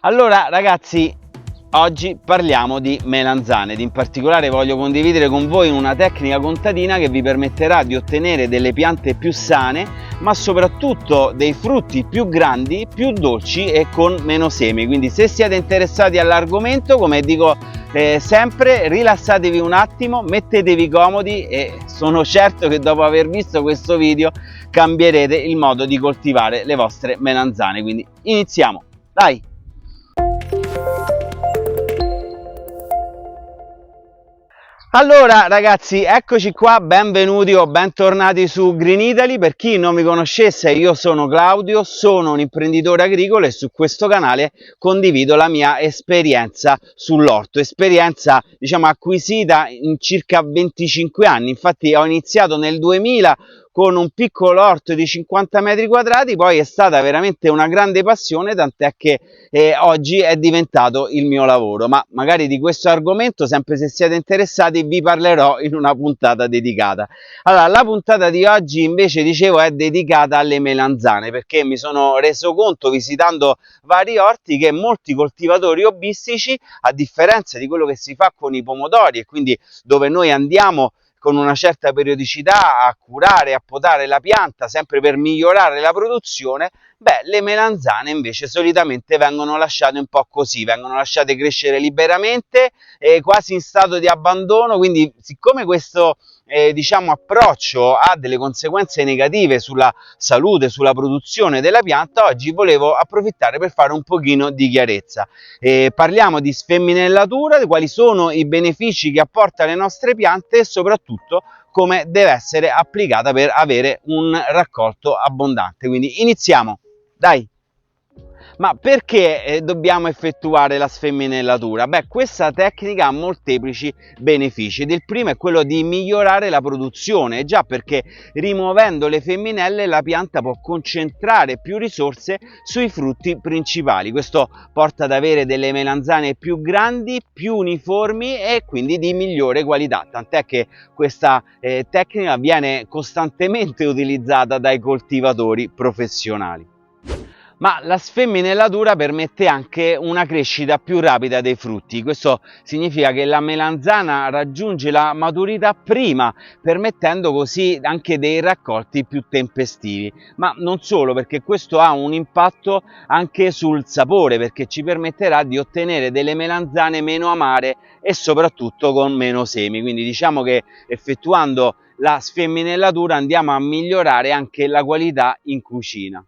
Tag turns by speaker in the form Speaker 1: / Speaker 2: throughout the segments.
Speaker 1: Allora ragazzi, oggi parliamo di melanzane, in particolare voglio condividere con voi una tecnica contadina che vi permetterà di ottenere delle piante più sane, ma soprattutto dei frutti più grandi, più dolci e con meno semi. Quindi se siete interessati all'argomento, come dico sempre, rilassatevi un attimo, mettetevi comodi e sono certo che dopo aver visto questo video cambierete il modo di coltivare le vostre melanzane. Quindi iniziamo, dai! Allora ragazzi, eccoci qua, benvenuti o bentornati su Green Italy. Per chi non mi conoscesse, io sono Claudio, sono un imprenditore agricolo e su questo canale condivido la mia esperienza sull'orto, esperienza diciamo acquisita in circa 25 anni. Infatti ho iniziato nel 2000 con un piccolo orto di 50 metri quadrati, poi è stata veramente una grande passione, tant'è che oggi è diventato il mio lavoro. Ma magari di questo argomento, sempre se siete interessati, vi parlerò in una puntata dedicata. Allora, la puntata di oggi invece, dicevo, è dedicata alle melanzane, perché mi sono reso conto, visitando vari orti, che molti coltivatori hobbistici, a differenza di quello che si fa con i pomodori, e quindi dove noi andiamo con una certa periodicità a curare, a potare la pianta, sempre per migliorare la produzione, beh, le melanzane invece solitamente vengono lasciate un po' così, vengono lasciate crescere liberamente, quasi in stato di abbandono. Quindi siccome questo diciamo approccio ha delle conseguenze negative sulla salute, sulla produzione della pianta, oggi volevo approfittare per fare un pochino di chiarezza. Parliamo di sfemminellatura, di quali sono i benefici che apporta alle nostre piante e soprattutto come deve essere applicata per avere un raccolto abbondante. Quindi iniziamo, dai! Ma perché dobbiamo effettuare la sfemminellatura? Beh, questa tecnica ha molteplici benefici ed il primo è quello di migliorare la produzione, già perché rimuovendo le femminelle la pianta può concentrare più risorse sui frutti principali. Questo porta ad avere delle melanzane più grandi, più uniformi e quindi di migliore qualità, tant'è che questa tecnica viene costantemente utilizzata dai coltivatori professionali. Ma la sfemminellatura permette anche una crescita più rapida dei frutti. Questo significa che la melanzana raggiunge la maturità prima, permettendo così anche dei raccolti più tempestivi. Ma non solo, perché questo ha un impatto anche sul sapore, perché ci permetterà di ottenere delle melanzane meno amare e soprattutto con meno semi. Quindi diciamo che effettuando la sfemminellatura andiamo a migliorare anche la qualità in cucina.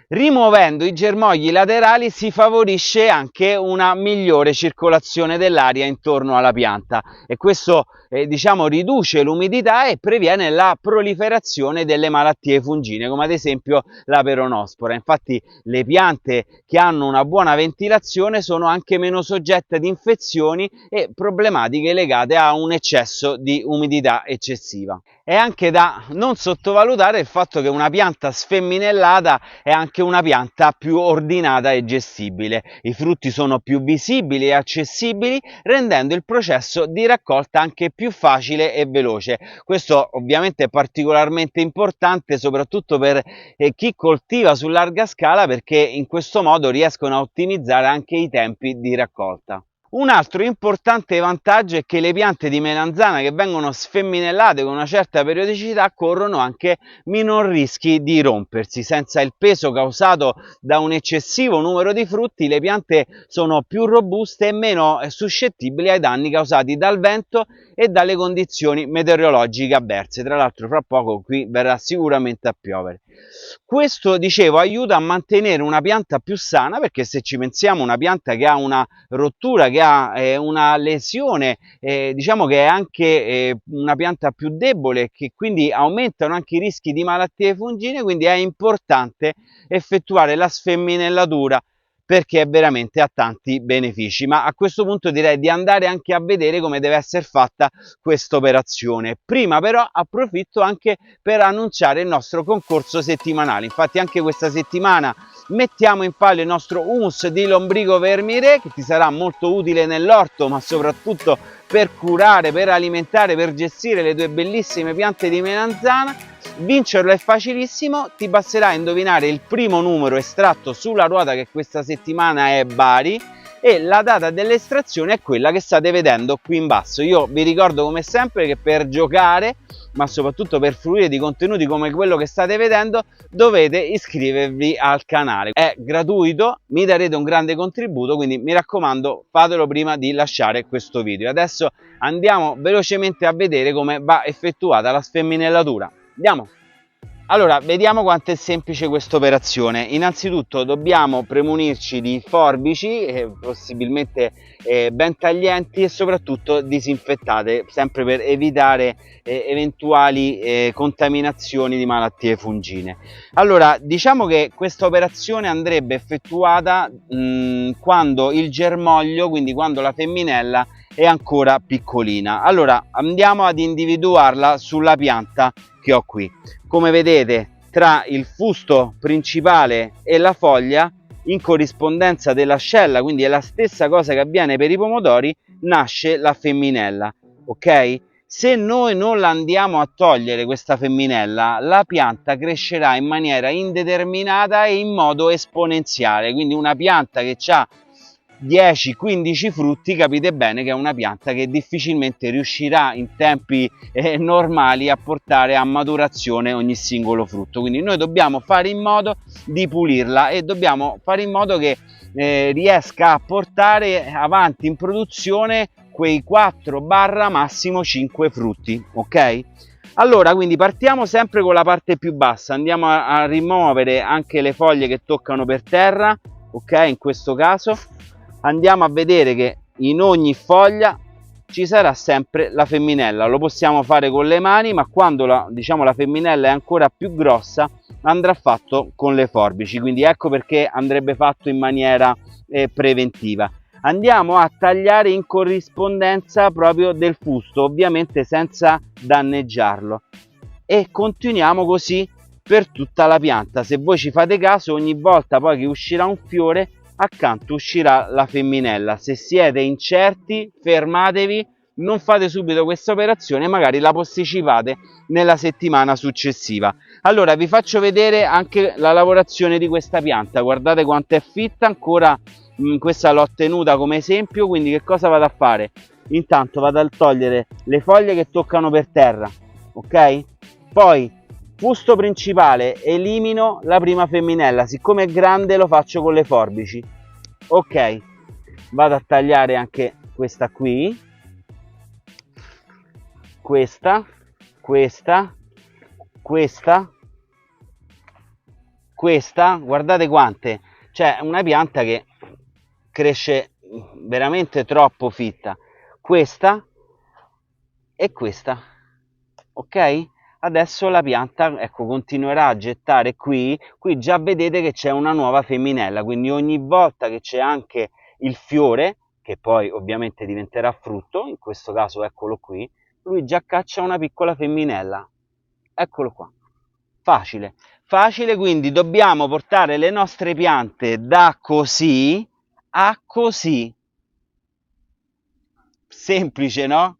Speaker 1: Rimuovendo i germogli laterali si favorisce anche una migliore circolazione dell'aria intorno alla pianta e questo diciamo riduce l'umidità e previene la proliferazione delle malattie fungine, come ad esempio la peronospora. Infatti le piante che hanno una buona ventilazione sono anche meno soggette ad infezioni e problematiche legate a un eccesso di umidità eccessiva. È anche da non sottovalutare il fatto che una pianta sfemminellata è anche una pianta più ordinata e gestibile. I frutti sono più visibili e accessibili, rendendo il processo di raccolta anche più facile e veloce. Questo ovviamente è particolarmente importante soprattutto per chi coltiva su larga scala, perché in questo modo riescono a ottimizzare anche i tempi di raccolta. Un altro importante vantaggio è che le piante di melanzana che vengono sfemminellate con una certa periodicità corrono anche minor rischi di rompersi. Senza il peso causato da un eccessivo numero di frutti, le piante sono più robuste e meno suscettibili ai danni causati dal vento e dalle condizioni meteorologiche avverse. Tra l'altro fra poco qui verrà sicuramente a piovere. Questo, dicevo, aiuta a mantenere una pianta più sana, perché se ci pensiamo, una pianta che ha una rottura, che ha una lesione, diciamo che è anche una pianta più debole, che quindi aumentano anche i rischi di malattie fungine. Quindi è importante effettuare la sfemminellatura, perché veramente ha tanti benefici. Ma a questo punto direi di andare anche a vedere come deve essere fatta questa operazione. Prima però approfitto anche per annunciare il nostro concorso settimanale. Infatti anche questa settimana mettiamo in palio il nostro humus di lombrico vermire, che ti sarà molto utile nell'orto, ma soprattutto per curare, per alimentare, per gestire le tue bellissime piante di melanzana. Vincerlo è facilissimo, ti basterà indovinare il primo numero estratto sulla ruota che questa settimana è Bari e la data dell'estrazione è quella che state vedendo qui in basso. Io vi ricordo come sempre che per giocare, ma soprattutto per fruire di contenuti come quello che state vedendo, dovete iscrivervi al canale. È gratuito, mi darete un grande contributo, quindi mi raccomando fatelo prima di lasciare questo video. Adesso andiamo velocemente a vedere come va effettuata la sfemminellatura. Andiamo! Allora, vediamo quanto è semplice questa operazione. Innanzitutto dobbiamo premunirci di forbici, possibilmente ben taglienti e soprattutto disinfettate, sempre per evitare eventuali contaminazioni di malattie fungine. Allora, diciamo che questa operazione andrebbe effettuata quando il germoglio, quindi quando la femminella è ancora piccolina. Allora, andiamo ad individuarla sulla pianta che ho qui. Come vedete, tra il fusto principale e la foglia, in corrispondenza dell'ascella, quindi è la stessa cosa che avviene per i pomodori, nasce la femminella, ok? Se noi non la andiamo a togliere questa femminella, la pianta crescerà in maniera indeterminata e in modo esponenziale, quindi una pianta che ha 10-15 frutti, capite bene che è una pianta che difficilmente riuscirà in tempi normali a portare a maturazione ogni singolo frutto. Quindi noi dobbiamo fare in modo di pulirla e dobbiamo fare in modo che riesca a portare avanti in produzione quei 4 massimo 5 frutti, ok? Allora, quindi partiamo sempre con la parte più bassa, andiamo a rimuovere anche le foglie che toccano per terra, ok? In questo caso andiamo a vedere che in ogni foglia ci sarà sempre la femminella. Lo possiamo fare con le mani, ma quando la femminella è ancora più grossa andrà fatto con le forbici, quindi ecco perché andrebbe fatto in maniera preventiva. Andiamo a tagliare in corrispondenza proprio del fusto, ovviamente senza danneggiarlo, e continuiamo così per tutta la pianta. Se voi ci fate caso, ogni volta poi che uscirà un fiore accanto uscirà la femminella. Se siete incerti, fermatevi, non fate subito questa operazione, magari la posticipate nella settimana successiva. Allora vi faccio vedere anche la lavorazione di questa pianta, guardate quanto è fitta ancora. Questa l'ho tenuta come esempio, quindi che cosa vado a fare? Intanto vado a togliere le foglie che toccano per terra, ok? Poi fusto principale, elimino la prima femminella, siccome è grande lo faccio con le forbici, ok? Vado a tagliare anche questa qui, questa, guardate quante, cioè una pianta che cresce veramente troppo fitta, questa e questa, ok? Adesso la pianta, ecco, continuerà a gettare qui già vedete che c'è una nuova femminella, quindi ogni volta che c'è anche il fiore, che poi ovviamente diventerà frutto, in questo caso eccolo qui, lui già caccia una piccola femminella, eccolo qua. Facile, facile, quindi dobbiamo portare le nostre piante da così a così. Semplice, no?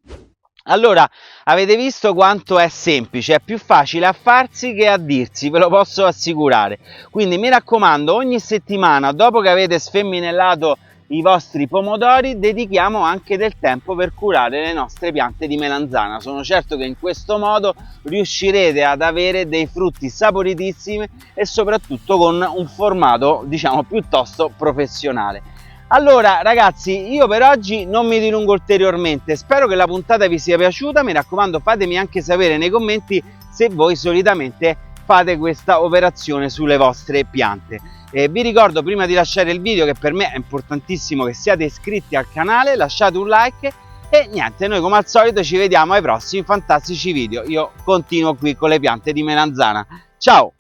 Speaker 1: Allora, avete visto quanto è semplice, è più facile a farsi che a dirsi, ve lo posso assicurare. Quindi mi raccomando, ogni settimana, dopo che avete sfemminellato i vostri pomodori, dedichiamo anche del tempo per curare le nostre piante di melanzana. Sono certo che in questo modo riuscirete ad avere dei frutti saporitissimi e soprattutto con un formato, diciamo, piuttosto professionale. Allora ragazzi, io per oggi non mi dilungo ulteriormente, spero che la puntata vi sia piaciuta, mi raccomando fatemi anche sapere nei commenti se voi solitamente fate questa operazione sulle vostre piante. Vi ricordo prima di lasciare il video che per me è importantissimo che siate iscritti al canale, lasciate un like e niente, noi come al solito ci vediamo ai prossimi fantastici video. Io continuo qui con le piante di melanzana. Ciao!